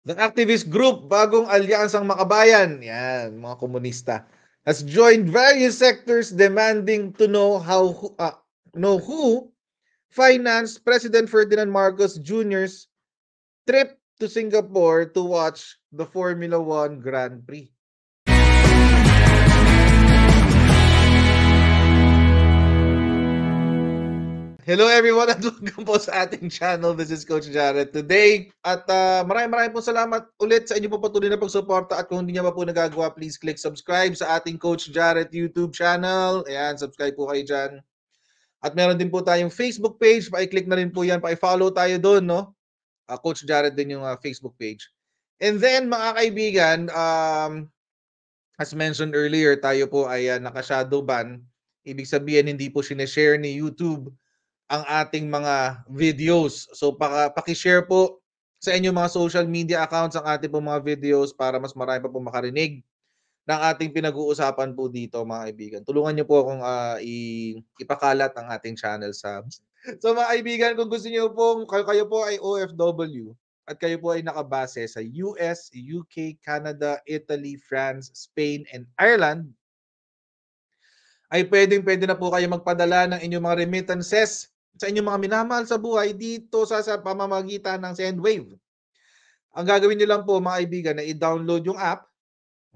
The activist group Bagong Alyansang Makabayan, yan, mga komunista, has joined various sectors demanding to know who financed President Ferdinand Marcos Jr.'s trip to Singapore to watch the Formula 1 Grand Prix. Hello everyone at welcome po sa ating channel. This is Coach Jared today. At maraming po salamat ulit sa inyo po patuloy na pagsuporta. At kung hindi niya pa po nagagawa, please click subscribe sa ating Coach Jared YouTube channel. Ayan, subscribe po kayo dyan. At meron din po tayong Facebook page. Pa-click na rin po yan. Pa-follow tayo doon, no? Coach Jared din yung Facebook page. And then, mga kaibigan, as mentioned earlier, tayo po ay naka-shadow ban. Ibig sabihin, hindi po sineshare ni YouTube ang ating mga videos. So paki-share po sa inyong mga social media accounts ang ating po mga videos para mas marami pa po makarinig ng ating pinag-uusapan po dito, mga kaibigan. Tulungan niyo po akong ipakalat ang ating channel sa So mga kaibigan, kung gusto niyo po, kayo po ay OFW at kayo po ay nakabase sa US, UK, Canada, Italy, France, Spain, and Ireland, ay pwede na po kayo magpadala ng inyong mga remittances sa inyong mga minamahal sa buhay dito sa pamamagitan ng Sendwave. Ang gagawin niyo lang po, mga kaibigan, na i-download yung app.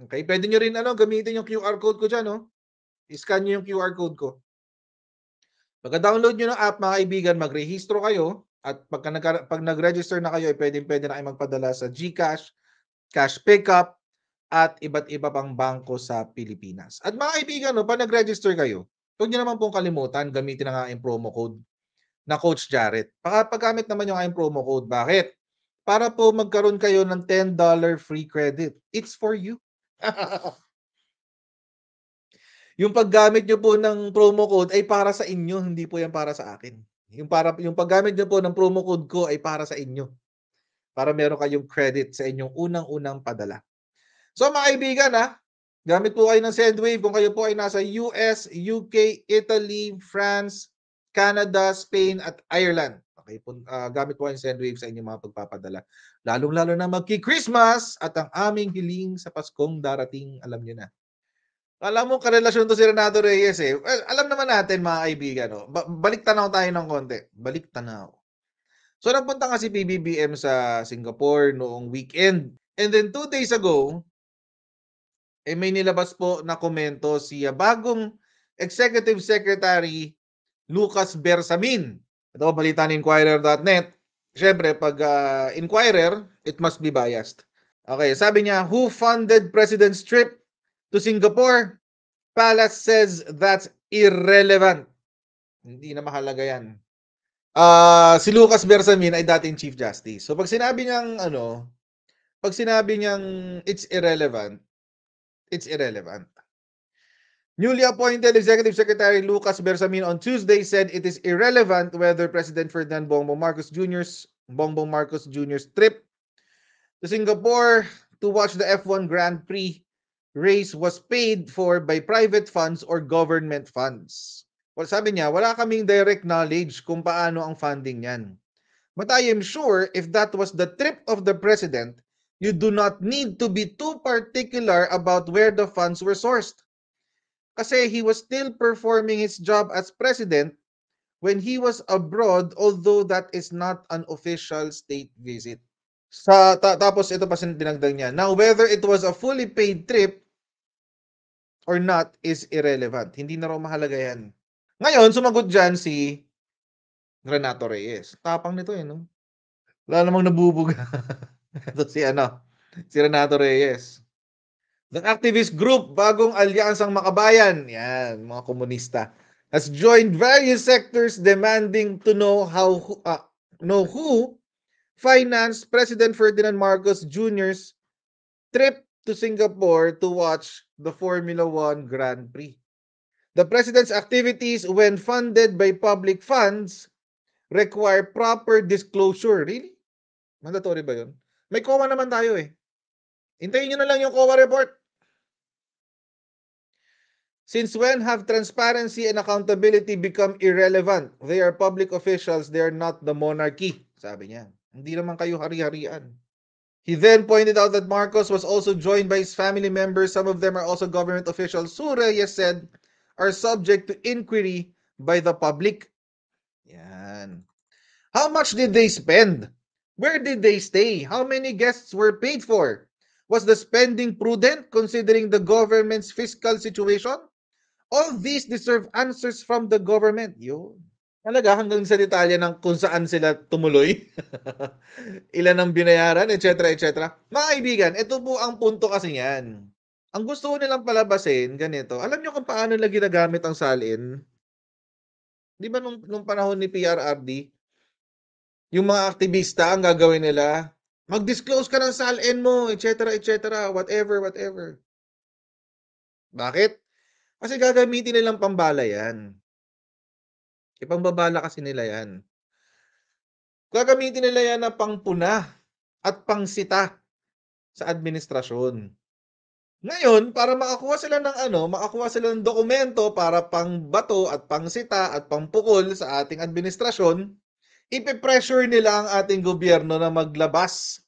Okay? Pwede niyo rin gamitin yung QR code ko dyan. No? I-scan niyo yung QR code ko. Pagka-download niyo ng app, mga kaibigan, mag-rehistro kayo. At pag nag-register na kayo, pwede na kayo magpadala sa GCash, cash pickup, at iba't iba pang bangko sa Pilipinas. At mga kaibigan, pag nag-register kayo, huwag niyo naman pong kalimutan, gamitin ang aking promo code na Coach Jared. Paggamit naman yung aking promo code. Bakit? Para po magkaroon kayo ng $10 free credit. It's for you. Yung paggamit nyo po ng promo code ay para sa inyo, hindi po yan para sa akin. Yung paggamit nyo po ng promo code ko ay para sa inyo. Para meron kayong credit sa inyong unang-unang padala. So mga kaibigan, gamit po kayo ng Sendwave kung kayo po ay nasa US, UK, Italy, France, Canada, Spain, at Ireland. Okay, gamit po kayo ng Sendwave sa inyong mga pagpapadala. Lalong-lalo na magki-Christmas at ang aming hiling sa Paskong darating, alam nyo na. Alam mo, karelasyon to si Renato Reyes eh. Well, alam naman natin mga kaibigan, balik tanaw tayo ng konti. Balik tanaw. So nagpunta nga si PBBM sa Singapore noong weekend. And then 2 days ago, may nilabas po na komento si bagong Executive Secretary Lucas Bersamin. Ito, balita ni Inquirer.net. Siyempre, pag Inquirer, it must be biased. Okay, sabi niya, who funded President's trip to Singapore? Palace says that's irrelevant. Hindi na mahalaga yan. Si Lucas Bersamin ay dating Chief Justice. So pag sinabi niyang it's irrelevant, it's irrelevant. Newly appointed Executive Secretary Lucas Bersamin on Tuesday said it is irrelevant whether President Ferdinand Bongbong Marcos Jr.'s trip to Singapore to watch the F1 Grand Prix race was paid for by private funds or government funds. Well, sabi niya, wala kaming direct knowledge kung paano ang funding niyan. But I am sure if that was the trip of the president, you do not need to be too particular about where the funds were sourced. Kasi he was still performing his job as president when he was abroad, although that is not an official state visit. Tapos ito pa dinagdag niya. Now, whether it was a fully paid trip or not is irrelevant. Hindi na raw mahalaga yan. Ngayon, sumagot dyan si Renato Reyes. Tapang nito no? Wala namang nabubuga. Ito si Renato Reyes. The activist group Bagong Alyansang Makabayan, yan, mga komunista, has joined various sectors demanding to know who financed President Ferdinand Marcos Jr.'s trip to Singapore to watch the Formula 1 Grand Prix. The president's activities, when funded by public funds, require proper disclosure. Really? Mandatory ba yun? May COA naman tayo eh. Hintayin nyo na lang yung COA report. Since when have transparency and accountability become irrelevant? They are public officials, they are not the monarchy. Sabi niya. Hindi naman kayo hari-harian. He then pointed out that Marcos was also joined by his family members. Some of them are also government officials who, Reyes said, are subject to inquiry by the public. Yan. How much did they spend? Where did they stay? How many guests were paid for? Was the spending prudent considering the government's fiscal situation? All these deserve answers from the government. Yun. Talaga hanggang sa detalye ng kung saan sila tumuloy, ilan ang binayaran, etc. etc. Mga kaibigan, ito po ang punto kasi yan. Ang gusto ko nilang palabasin, ganito. Alam nyo kung paano nila ginagamit ang salin? Di ba nung panahon ni PRRD, yung mga aktivista, ang gagawin nila, mag-disclose ka ng salin mo, etc. etc. Whatever, whatever. Bakit? Kasi gagamitin nilang pambala yan. Ipangbabala kasi nila yan. Gagamitin nila yan na pangpuna at pangsita sa administrasyon. Ngayon, para makakuha sila ng makakuha sila ng dokumento para pangbato at pangsita at pampukol sa ating administrasyon, ipe-pressure nila ang ating gobyerno na maglabas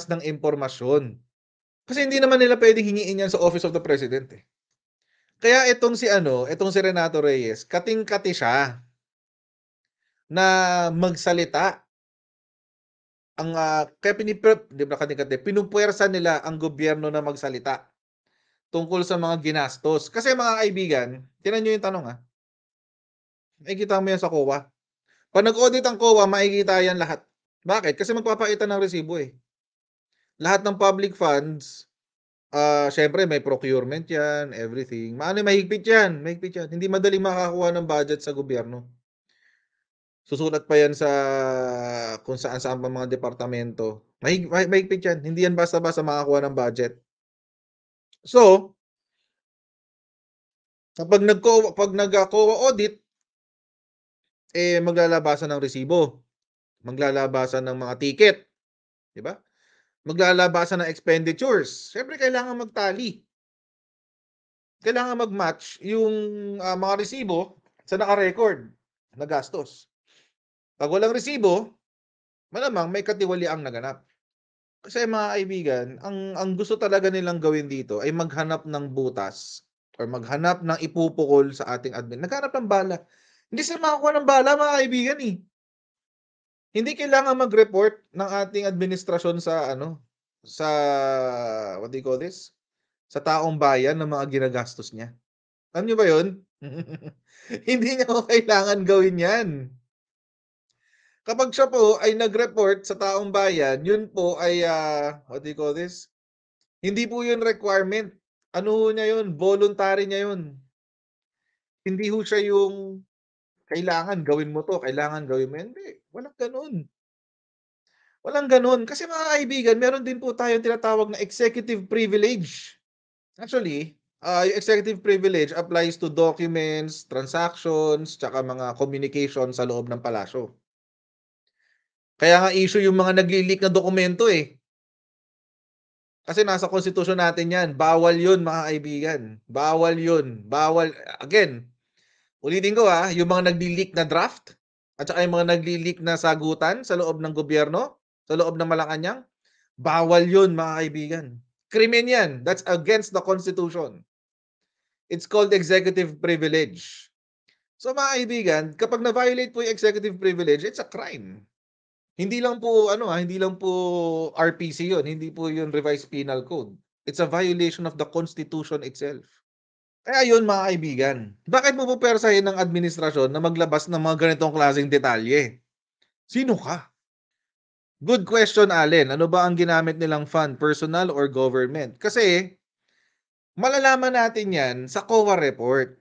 ng impormasyon. Kasi hindi naman nila pwedeng hingiin yan sa Office of the President eh. Kaya itong si Renato Reyes, kating-kati siya na magsalita. Kaya pinupuwersa nila ang gobyerno na magsalita tungkol sa mga ginastos. Kasi mga kaibigan, tingnan nyo yung tanong makikita mo yan sa COA. Pag nag-audit ang COA, makikita yan lahat. Bakit? Kasi magpapakita ng resibo eh. Lahat ng public funds, syempre may procurement yan, everything. Mahigpit yan. Hindi madaling makakuha ng budget sa gobyerno. Susulat pa yan sa kung saan pa mga departamento. Mahigpit yan. Hindi yan basta-basta makakuha ng budget. So, kapag nag-COA audit, maglalabasan ng resibo. Maglalabasan ng mga ticket. Di ba? Maglalabasan ng expenditures. Siyempre, kailangan magtali. Kailangan mag-match yung mga resibo sa naka-record na gastos. Pag walang resibo, malamang may katiwaliang naganap. Kasi mga kaibigan, ang gusto talaga nilang gawin dito ay maghanap ng butas or maghanap ng ipupukol sa ating admin. Naghanap ng bala. Hindi sila makakuha ng bala, mga kaibigan eh. Hindi kailangan mag-report ng ating administrasyon sa what do you call this? Sa taong bayan ng mga ginagastos niya. Alam niyo ba 'yon? Hindi niya kailangan gawin 'yan. Kapag siya po ay nag-report sa taong bayan, yun po ay what do you call this? Hindi po yun requirement. Ano niya yun? Voluntary niya yun. Hindi ho siya yung kailangan gawin mo to, kailangan gawin mo. Hindi. Walang ganun. Walang ganun. Kasi mga kaibigan, meron din po tayong tinatawag na executive privilege. Actually, yung executive privilege applies to documents, transactions, tsaka mga communication sa loob ng palasyo. Kaya nga issue yung mga nagli-leak na dokumento eh. Kasi nasa konstitusyon natin yan. Bawal yun, mga kaibigan. Bawal yun. Bawal. Again, ulitin ko yung mga nagli-leak na draft at saka yung mga nagli-leak na sagutan sa loob ng gobyerno, sa loob ng Malacanang, bawal yun, mga kaibigan. Krimen yan. That's against the Constitution. It's called executive privilege. So mga kaibigan, kapag na-violate po yung executive privilege, it's a crime. Hindi lang po RPC 'yon, hindi po 'yon revised penal code. It's a violation of the Constitution itself. Kaya 'yun mga kaibigan, bakit mo pupersahin ng administrasyon na maglabas ng mga ganitong klaseng detalye? Sino ka? Good question, Allen. Ano ba ang ginamit nilang fund, personal or government? Kasi malalaman natin 'yan sa COA report.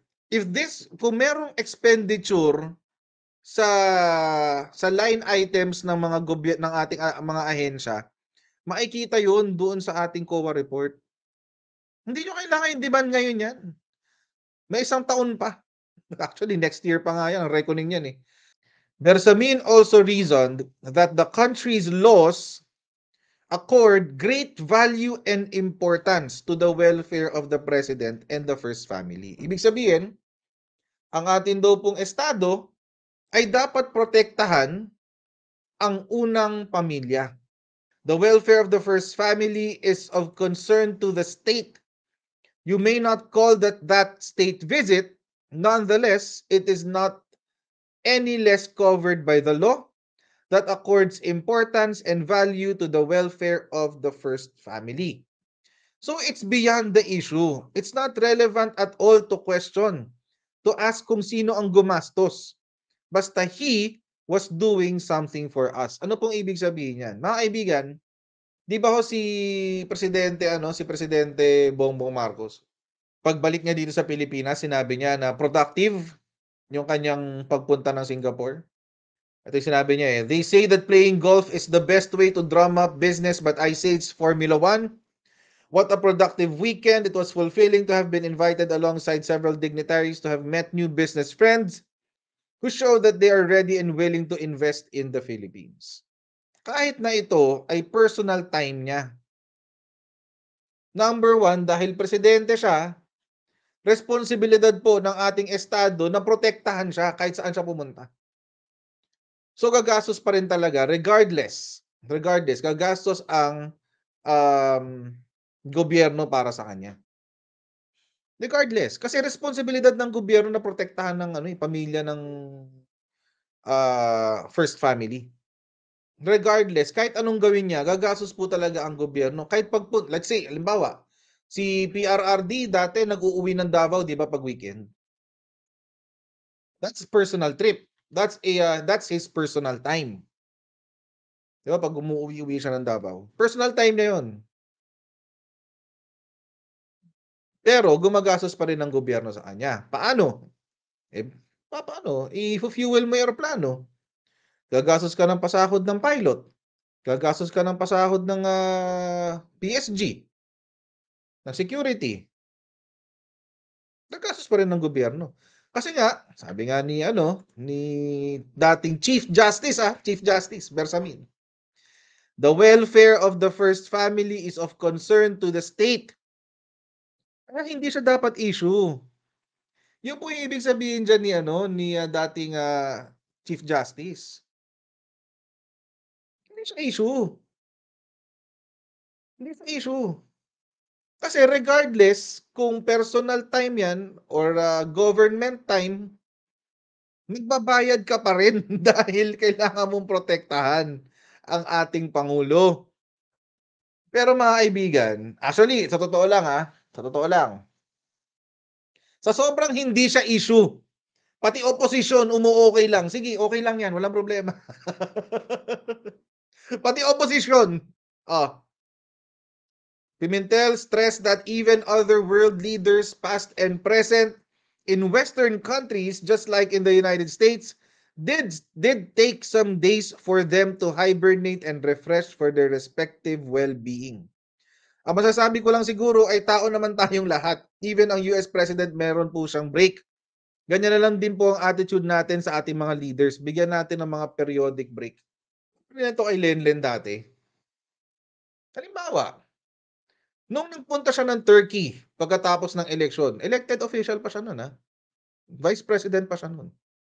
Kung merong expenditure sa line items ng mga ng ating mga ahensya, makikita 'yun doon sa ating COA report. Hindi nyo kailangan i-demand ngayon 'yan. May isang taon pa. Actually, next year pa nga 'yan, reckoning 'yan eh. Bersamin also reasoned that the country's laws accord great value and importance to the welfare of the president and the first family. Ibig sabihin, ang atin daw pong estado ay dapat protektahan ang unang pamilya. The welfare of the first family is of concern to the state. You may not call that state visit. Nonetheless, it is not any less covered by the law that accords importance and value to the welfare of the first family. So it's beyond the issue. It's not relevant at all to question, to ask kung sino ang gumastos. Basta he was doing something for us. Ano pong ibig sabihin yan? Mga kaibigan, di ba ho si Presidente Bongbong Marcos, pagbalik niya dito sa Pilipinas, sinabi niya na productive yung kanyang pagpunta ng Singapore. Ito yung sinabi niya eh, they say that playing golf is the best way to drum up business, but I say it's Formula 1. What a productive weekend. It was fulfilling to have been invited alongside several dignitaries to have met new business friends who show that they are ready and willing to invest in the Philippines. Kahit na ito ay personal time niya. Number one, dahil presidente siya, responsibilidad po ng ating estado na protektahan siya kahit saan siya pumunta. So gagastos pa rin talaga regardless, gagastos ang gobyerno para sa kanya. Regardless, kasi responsibilidad ng gobyerno na protektahan ng pamilya ng first family. Regardless, kahit anong gawin niya, gagastos po talaga ang gobyerno. Kahit let's say, halimbawa, si PRRD dati nag-uuwi ng Davao, di ba, pag weekend? That's personal trip. That's his personal time. Di ba, pag umuwi siya ng Davao. Personal time na yun. Pero gumagastos pa rin ng gobyerno sa kanya. Paano? Paano? I-fuel mo yung aeroplano. Gagastos ka ng pasahod ng pilot. Gagastos ka ng pasahod ng PSG. Ng security. Gagastos pa rin ng gobyerno. Kasi nga, sabi nga ni dating Chief Justice Bersamin. The welfare of the first family is of concern to the state. Kaya hindi siya dapat issue. Yun po yung ibig sabihin dyan ni dating Chief Justice. Hindi siya issue. Hindi siya issue. Kasi regardless kung personal time yan or government time, nagbabayad ka pa rin dahil kailangan mong protektahan ang ating Pangulo. Pero mga kaibigan, actually, sa totoo lang sa sobrang hindi siya issue, pati opposition umuokay lang. Sige, okay lang yan, walang problema. Pati opposition. Pimentel stressed that even other world leaders, past and present, in Western countries, just like in the United States, did take some days for them to hibernate and refresh for their respective well-being. Ang masasabi ko lang siguro ay tao naman tayong lahat. Even ang US President meron po siyang break. Ganyan na lang din po ang attitude natin sa ating mga leaders. Bigyan natin ng mga periodic break. Ito kay Lenlen dati. Halimbawa, nung nagpunta siya ng Turkey pagkatapos ng eleksyon, elected official pa siya nun Vice President pa siya nun,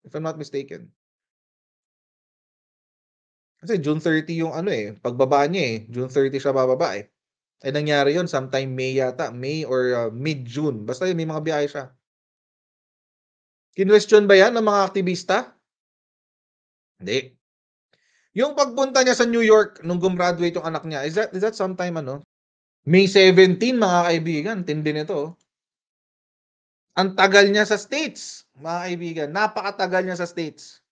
if I'm not mistaken. Kasi June 30 yung pagbaba niya June 30 siya bababa Ay nangyari yon sometime May yata, May or mid-June. Basta may mga biyahe siya. Kinwestiyon ba yan ng mga aktivista? Hindi. Yung pagpunta niya sa New York nung gumraduate yung anak niya, is that sometime May 17 mga kaibigan, tindi nito. Ang tagal niya sa States, mga kaibigan. Napakatagal niya sa States.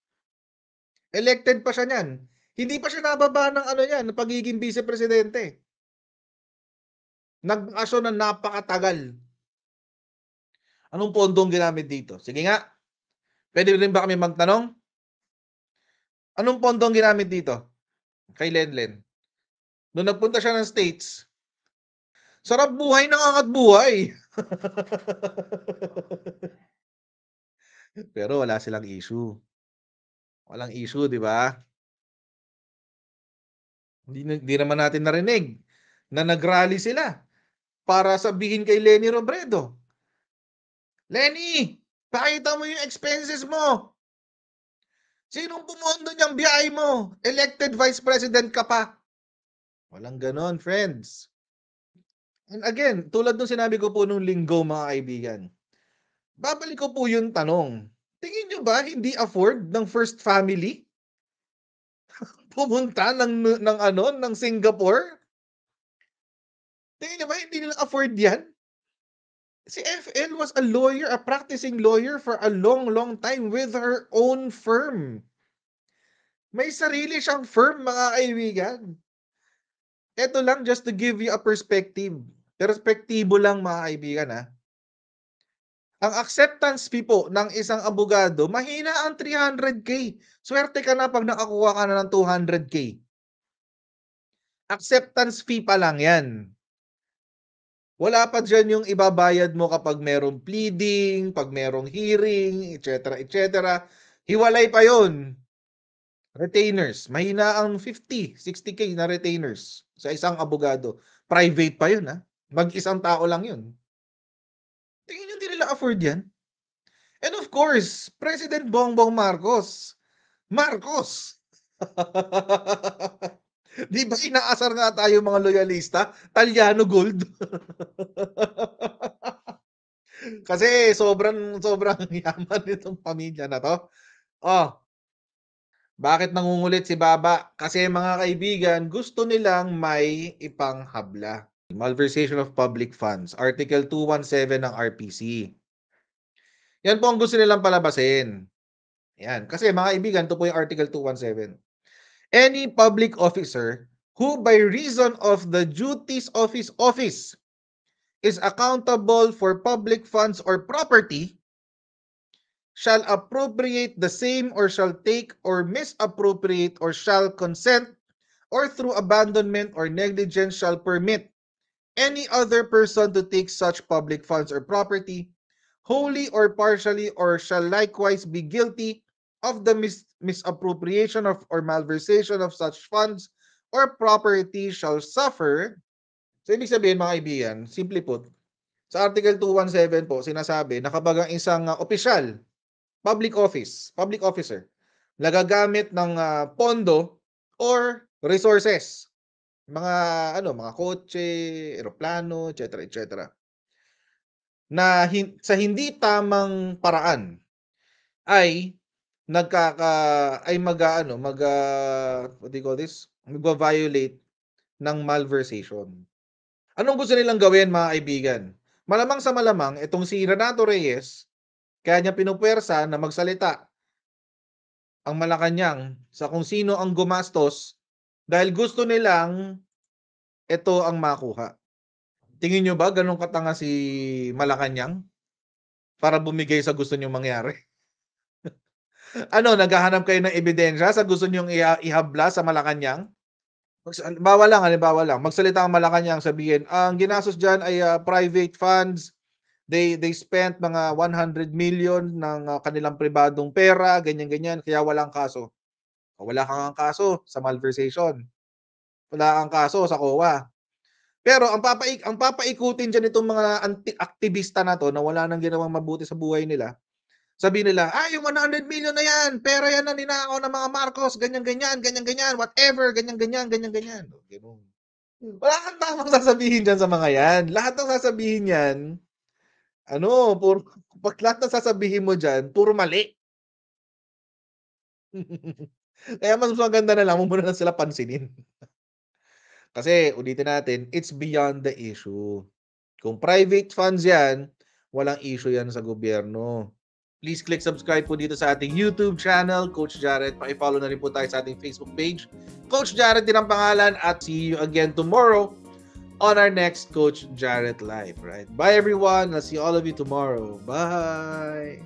Elected pa siya niyan. Hindi pa siya nababa ng ng pagiging vice-presidente. Nag-asyo na napakatagal. Anong pondong ginamit dito? Sige nga. Pwede rin ba kami magtanong? Anong pondong ginamit dito? Kay Lenlen. Noong nagpunta siya ng States, sarap buhay, nangangat buhay. Pero wala silang issue. Walang issue, di ba? Hindi naman natin narinig na nag-rally sila para sabihin kay Leni Robredo, Leni, pakita mo yung expenses mo. Sinong pumondo niyang biyahe mo? Elected vice president ka pa. Walang ganon, friends. And again, tulad nung sinabi ko po nung linggo, mga kaibigan, babalik ko po yung tanong. Tingin nyo ba hindi afford ng first family pumunta ng Singapore? Tingin nyo ba hindi nila afford yan? Si FL was a lawyer, a practicing lawyer for a long, long time with her own firm. May sarili siyang firm, mga kaibigan. Ito lang just to give you a perspective. Perspektibo lang, mga kaibigan, ha. Ang acceptance fee po ng isang abogado, mahina ang 300K. Swerte ka na pag nakakuha ka na ng 200K. Acceptance fee pa lang yan. Wala pa dyan yung ibabayad mo kapag merong pleading, pag merong hearing, etc. etc. Hiwalay pa yon. Retainers. Mahina ang 50, 60K na retainers sa isang abogado. Private pa yun, ha? Mag-isang tao lang yun. Tingin nyo, hindi nila afford yan? And of course, President Bongbong Marcos. Marcos! Di ba inaasar nga tayo mga loyalista? Talyano Gold. Kasi sobrang yaman nitong pamilya na to. Oh, bakit nangungulit si Baba? Kasi mga kaibigan, gusto nilang may ipanghabla. Malversation of public funds. Article 217 ng RPC. Yan po ang gusto nilang palabasin. Yan. Kasi mga kaibigan, ito po yung Article 217. Any public officer who by reason of the duties of his office is accountable for public funds or property shall appropriate the same or shall take or misappropriate or shall consent or through abandonment or negligence shall permit any other person to take such public funds or property wholly or partially or shall likewise be guilty of the misappropriation of or malversation of such funds or property shall suffer. So, ibig sabihin, mga kaibigan, simply put, sa Article 217 po, sinasabi na kapag ang isang opisyal, public officer, nagagamit ng pondo or resources, mga kotse, eroplano, etc., etc., na sa hindi tamang paraan ay magva-violate ng malversation. Anong gusto nilang gawin, mga kaibigan? Malamang sa malamang, itong si Renato Reyes, kaya niya pinupwersa na magsalita ang Malacanang sa kung sino ang gumastos dahil gusto nilang ito ang makuha. Tingin nyo ba ganun katanga si Malacanang para bumigay sa gusto nyong mangyari? Naghahanap kayo ng ebidensya sa gusto nyong ihabla sa Malacanang? Halimbawa lang, magsalita ang Malacanang, sabihin, ang ginastos dyan ay private funds, they spent mga 100 million ng kanilang pribadong pera, ganyan-ganyan, kaya walang kaso. Wala kang kaso sa malversation. Wala kang kaso sa COA. Pero ang papaikutin dyan itong mga aktivista na to na wala nang ginawang mabuti sa buhay nila, sabihin nila, yung 100 million na yan, pera yan na ninakaw ng mga Marcos, ganyan-ganyan, whatever, ganyan-ganyan. Ganun. Wala kang tamang sasabihin dyan sa mga yan. Lahat ng sasabihin yan, pag lahat ng sasabihin mo dyan, puro mali. Kaya mas maganda na lang, mo muna na sila pansinin. Kasi, ulitin natin, it's beyond the issue. Kung private funds yan, walang issue yan sa gobyerno. Please click subscribe po dito sa ating YouTube channel, Coach Jared. Paki-follow na rin po tayo sa ating Facebook page. Coach Jared din ang pangalan at see you again tomorrow on our next Coach Jared Live. Right? Bye everyone. I'll see all of you tomorrow. Bye!